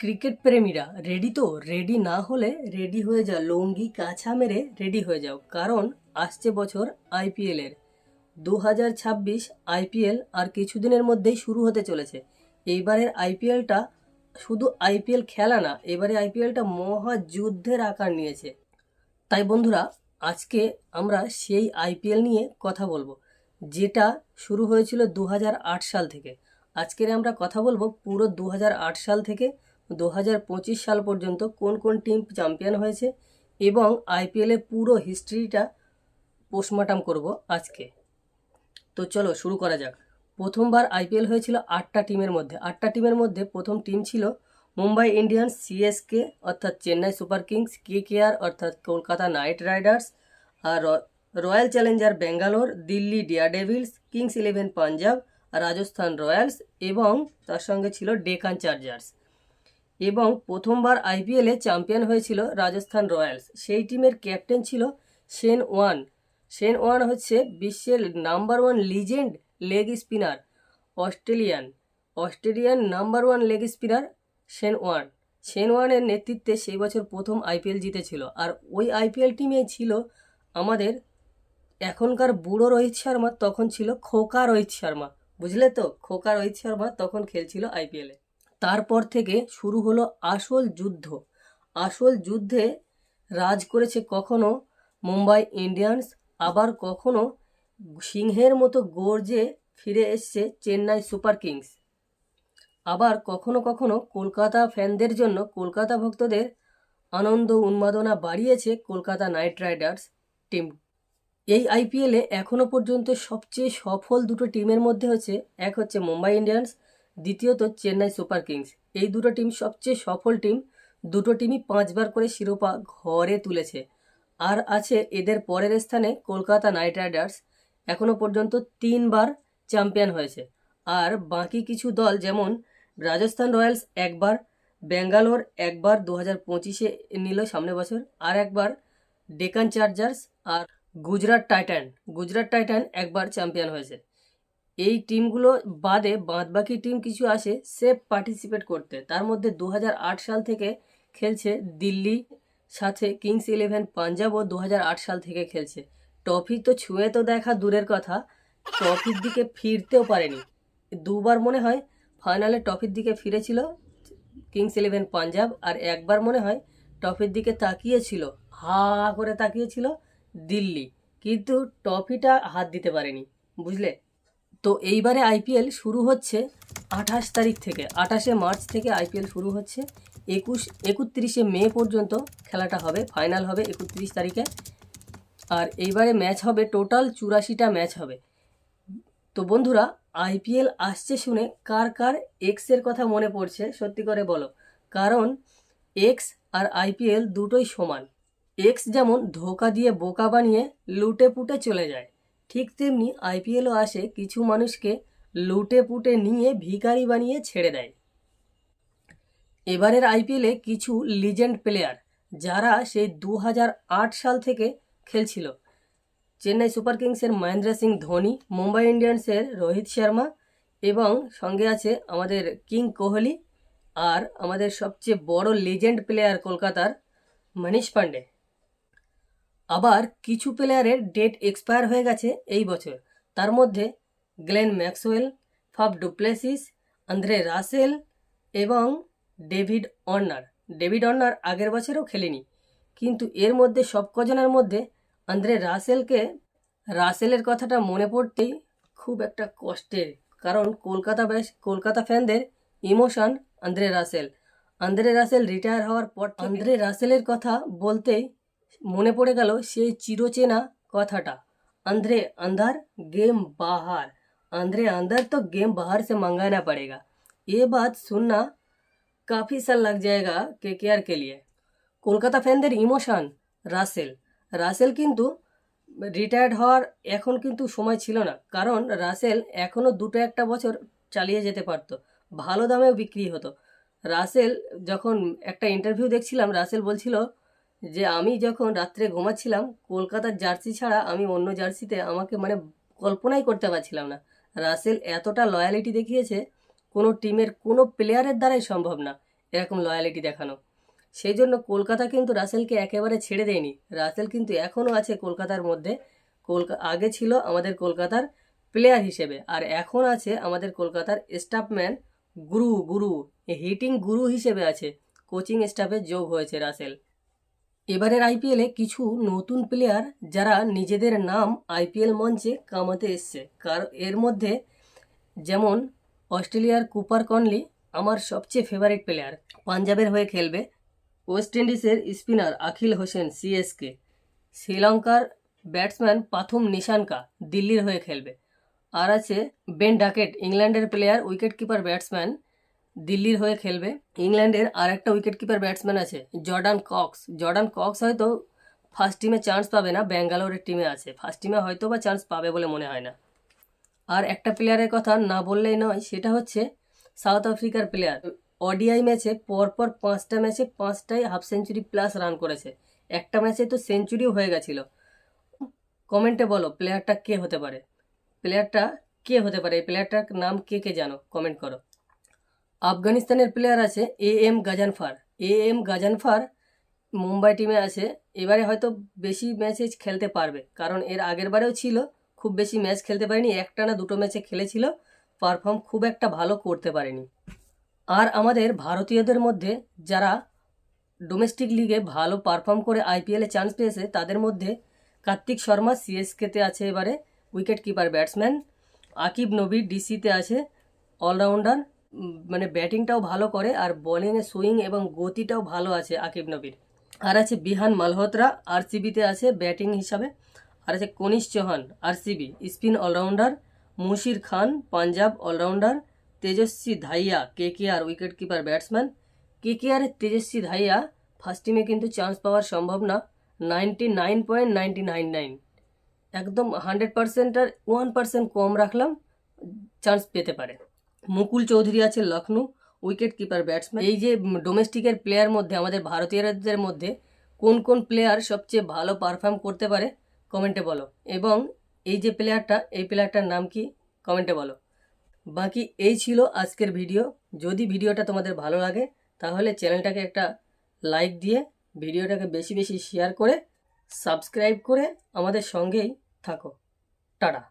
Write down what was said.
Cricket প্রেমীরা ready তো? Ready না হলে রেডি হয়ে যাও, লুঙ্গি কাছা মেরে রেডি হয়ে যাও, কারণ আসছে বছর আইপিএলের 2026 আইপিএল আর কিছুদিনের মধ্যেই শুরু হতে চলেছে। এইবারের আইপিএলটা শুধু আইপিএল খেলা না, এবারে আইপিএলটা মহাযুদ্ধের আকার নিয়েছে। তাই বন্ধুরা, আজকে আমরা সেই আইপিএল নিয়ে কথা বলবো, যেটা শুরু হয়েছিল 2008 সাল থেকে। আজকের আমরা কথা বলবো পুরো 2008 সাল থেকে 2025 সাল পর্যন্ত কোন কোন টিম চ্যাম্পিয়ন হয়েছে এবং আইপিএলের পুরো হিস্ট্রিটা পোস্টমর্টম করব আজকে। তো চলো শুরু করা যাক। প্রথমবার আইপিএল হয়েছিল 8টা টিমের মধ্যে প্রথম টিম ছিল মুম্বাই ইন্ডিয়ান্স, সিএসকে অর্থাৎ চেন্নাই সুপার কিংস, কেকেআর অর্থাৎ কলকাতা নাইট রাইডার্স, আর Royal Challenger Bangalore, Delhi Daredevils, Kings Eleven Punjab, Rajasthan Royals এবং তার সঙ্গে ছিল ডেকান চার্জার্স। এবং প্রথমবার আইপিএলে চ্যাম্পিয়ন হয়েছিল রাজস্থান রয়্যালস। সেই টিমের ক্যাপ্টেন ছিল শেন ওয়ান। শেন ওয়ান হচ্ছে বিশ্বের number 1 legend leg spinner, Australian number 1 leg spinner Shane ওয়ানের নেতৃত্বে সেই বছর প্রথম আইপিএল জিতেছিল। আর ওই আইপিএল টিমে ছিল আমাদের এখনকার বুড়ো রোহিত শর্মা, তখন ছিল খোকা রোহিত শর্মা। বুঝলে তো, খোকা রোহিত শর্মা তখন খেলছিল আইপিএলে। তারপর থেকে শুরু হলো আসল যুদ্ধে রাজ করেছে কখনো মুম্বাই ইন্ডিয়ান্স, আবার কখনো সিংহের মতো গর্জে ফিরে এসছে চেন্নাই সুপার কিংস, আবার কখনো কখনো কলকাতা ফ্যানদের জন্য, কলকাতা ভক্তদের আনন্দ উন্মাদনা বাড়িয়েছে কলকাতা নাইট রাইডার্স টিম। এই আইপিএলে এখনও পর্যন্ত সবচেয়ে সফল দুটো টিমের মধ্যে এক হচ্ছে মুম্বাই ইন্ডিয়ান্স, দ্বিতীয়ত চেন্নাই সুপার কিংস। এই দুটো টিম সবচেয়ে সফল টিম। দুটো টিমই 5বার করে শিরোপা ঘরে তুলেছে। আর আছে এদের পরের স্থানে কলকাতা নাইট রাইডার্স, এখনও পর্যন্ত 3বার চ্যাম্পিয়ন হয়েছে। আর বাকি কিছু দল যেমন রাজস্থান রয়্যালস একবার, ব্যাঙ্গালোর একবার 2025-এ নিল সামনের বছর, আর একবার ডেকান চার্জার্স, আর গুজরাট টাইটান একবার চ্যাম্পিয়ন হয়েছে। এই টিমগুলো বাদে বাদবাকি টিম কিছু আসে সেফ পার্টিসিপেট করতে। তার মধ্যে 2008 সাল থেকে খেলছে দিল্লি, সাথে কিংস ইলেভেন পাঞ্জাবও 2008 সাল থেকে খেলছে। ট্রফি তো ছুঁয়ে তো দেখা দূরের কথা, ট্রফির দিকে ফিরতেও পারেনি। দুবার মনে হয় ফাইনালে ট্রফির দিকে ফিরেছিল কিংস ইলেভেন পাঞ্জাব, আর একবার মনে হয় ট্রফির দিকে তাকিয়েছিল, হা করে তাকিয়েছিল দিল্লি, কিন্তু ট্রফিটা হাত দিতে পারেনি। বুঝলে তো, এইবারে আইপিএল শুরু হচ্ছে 28 তারিখ থেকে, 28শে মার্চ থেকে আইপিএল শুরু হচ্ছে। 31শে মে পর্যন্ত খেলাটা হবে, ফাইনাল হবে 31 তারিখে। আর এইবারে ম্যাচ হবে টোটাল 84টা ম্যাচ হবে। তো বন্ধুরা, আইপিএল আসছে শুনে কার কার এক্সের কথা মনে পড়ছে সত্যি করে বলো, কারণ এক্স আর আইপিএল দুটোই সমান। এক্স যেমন ধোকা দিয়ে বোকা বানিয়ে লুটে পুটে চলে যায়, ঠিক তেমনি আইপিএলও আসে কিছু মানুষকে লুটে পুটে নিয়ে ভিখারি বানিয়ে ছেড়ে দেয়। এবারের আইপিএলে কিছু লিজেন্ড প্লেয়ার যারা সেই 2008 সাল থেকে খেলছিল, চেন্নাই সুপার কিংসের মহেন্দ্র সিং ধোনি, মুম্বাই ইন্ডিয়ান্সের রোহিত শর্মা, এবং সঙ্গে আছে আমাদের কিং কোহলি, আর আমাদের সবচেয়ে বড় লিজেন্ড প্লেয়ার কলকাতার মনীষ পান্ডে। আবার কিছু প্লেয়ারের ডেট এক্সপায়ার হয়ে গেছে এই বছর, তার মধ্যে Glenn Maxwell, Faf du Plessis, Andre Russell এবং ডেভিড অর্নার আগের বছরও খেলেনি, কিন্তু এর মধ্যে সব কজনের মধ্যে আন্দ্রে রাসেলের কথাটা মনে পড়তেই খুব একটা কষ্টের, কারণ কলকাতা ফ্যানদের ইমোশন আন্দ্রে রাসেল রিটায়ার হওয়ার পর আন্দ্রে রাসেলের কথা বলতেই মনে পড়ে গেল সেই চিরচেনা কথাটা, अंधेरे अंदर गेम बाहर, अंधेरे अंदर तो गेम बाहर से मंगाना पड़ेगा। ये बात सुनना काफ़ी साल लग जाएगा केकेआर के लिए। কলকাতা ফ্যানদের ইমোশন রাসেল কিন্তু রিটায়ার্ড হওয়ার এখন কিন্তু সময় ছিল না, কারণ রাসেল এখনও 2-1 বছর চালিয়ে যেতে পারত, ভালো দামেও বিক্রি হতো। রাসেল যখন একটা ইন্টারভিউ দেখছিলাম, রাসেল বলছিল যে আমি যখন রাত্রে ঘুমাচ্ছিলাম কলকাতার জার্সি ছাড়া আমি অন্য জার্সিতে আমাকে কল্পনাই করতে পারছিলাম না। রাসেল এতটা লয়ালিটি দেখিয়েছে, কোনো টিমের কোনো প্লেয়ারের দ্বারাই সম্ভব না। এরকম লয়ালিটি দেখানো। সেই জন্য কলকাতা কিন্তু রাসেলকে একেবারে ছেড়ে দেয়নি। রাসেল কিন্তু এখনও আছে কলকাতার মধ্যে। আগে ছিল আমাদের কলকাতার প্লেয়ার হিসেবে, আর এখন আছে আমাদের কলকাতার স্টাফম্যান, গুরু হিটিং গুরু হিসেবে আছে। কোচিং স্টাফে যোগ হয়েছে রাসেল। এবারের আইপিএলে কিছু নতুন প্লেয়ার যারা নিজেদের নাম আইপিএল মঞ্চে কামাতে এসছে, কারণ এর মধ্যে যেমন অস্ট্রেলিয়ার কুপার কনলি আমার সবচেয়ে ফেভারিট প্লেয়ার, পাঞ্জাবের হয়ে খেলবে। ওয়েস্ট ইন্ডিজের স্পিনার আখিল হোসেন সিএসকে, শ্রীলঙ্কার ব্যাটসম্যান পাথুম নিশানকা দিল্লির হয়ে খেলবে। আর আছে বেন ডাকেট, ইংল্যান্ডের প্লেয়ার, উইকেট কিপার ব্যাটসম্যান, দিল্লির হয়ে খেলবে। ইংল্যান্ডের আর একটা উইকেট কিপার ব্যাটসম্যান আছে জর্ডান কক্স হয়তো ফার্স্ট টিমে চান্স পাবে না, ব্যাঙ্গালোরের টিমে আছে। ফার্স্ট টিমে হয়তো বা চান্স পাবে বলে মনে হয় না। আর একটা প্লেয়ারের কথা না বললেই নয়, সেটা হচ্ছে সাউথ আফ্রিকার প্লেয়ার। ওডিআই ম্যাচে পরপর 5টা ম্যাচে 5টাই হাফ সেঞ্চুরি প্লাস রান করেছে। একটা ম্যাচে তো সেঞ্চুরিও হয়ে গেছিল। কমেন্টে বলো প্লেয়ারটা কে হতে পারে, এই প্লেয়ারটার নাম কে জানো, কমেন্ট করো। আফগানিস্তানের প্লেয়ার আছে এম গাজানফার, মুম্বাই টিমে আছে। এবারে হয়তো বেশি ম্যাচে খেলতে পারবে, কারণ এর আগের বারেও ছিল, খুব বেশি ম্যাচ খেলতে পারেনি, একটা না দুটো ম্যাচে খেলেছিল, পারফর্ম খুব একটা ভালো করতে পারেনি। আর আমাদের ভারতীয়দের মধ্যে যারা ডোমেস্টিক লিগে ভালো পারফর্ম করে আইপিএলে চান্স পেয়েছে, তাদের মধ্যে কার্তিক শর্মা সিএসকেতে আছে এবারে উইকেট কিপার ব্যাটসম্যান, আকিব নবী ডিসিতে আছে অলরাউন্ডার, মানে ব্যাটিংটাও ভালো করে আর বোলিংয়ে সুইং এবং গতিটাও ভালো আছে আকিব নবীর। আর আছে বিহান মালহোত্রা আরসিবিতে আছে ব্যাটিং হিসাবে। আর আছে Kanish Chauhan RCB spin allrounder, Musheer Khan Punjab allrounder, Tejasvi Dahiya KKR wicket keeper batsman. KKR Tejasvi Dahiya first টিমে কিন্তু চান্স পাওয়ার সম্ভব না, 99.999, একদম 100% আর 1% কম রাখলাম, চান্স পেতে পারে। মুকুল চৌধুরী আছে লখনৌ উইকেট কিপার ব্যাটসম্যান। এই যে ডোমেস্টিকের প্লেয়ার মধ্যে আমাদের ভারতীয়দের মধ্যে কোন কোন প্লেয়ার সবচেয়ে ভালো পারফর্ম করতে পারে কমেন্টে বলো, এবং এই যে প্লেয়ারটার নাম কি কমেন্টে বলো। বাকি এই ছিল আজকের ভিডিও। যদি ভিডিওটা তোমাদের ভালো লাগে তাহলে চ্যানেলটাকে একটা লাইক দিয়ে ভিডিওটাকে বেশি বেশি শেয়ার করে সাবস্ক্রাইব করে আমাদের সঙ্গেই থাকো। টাটা।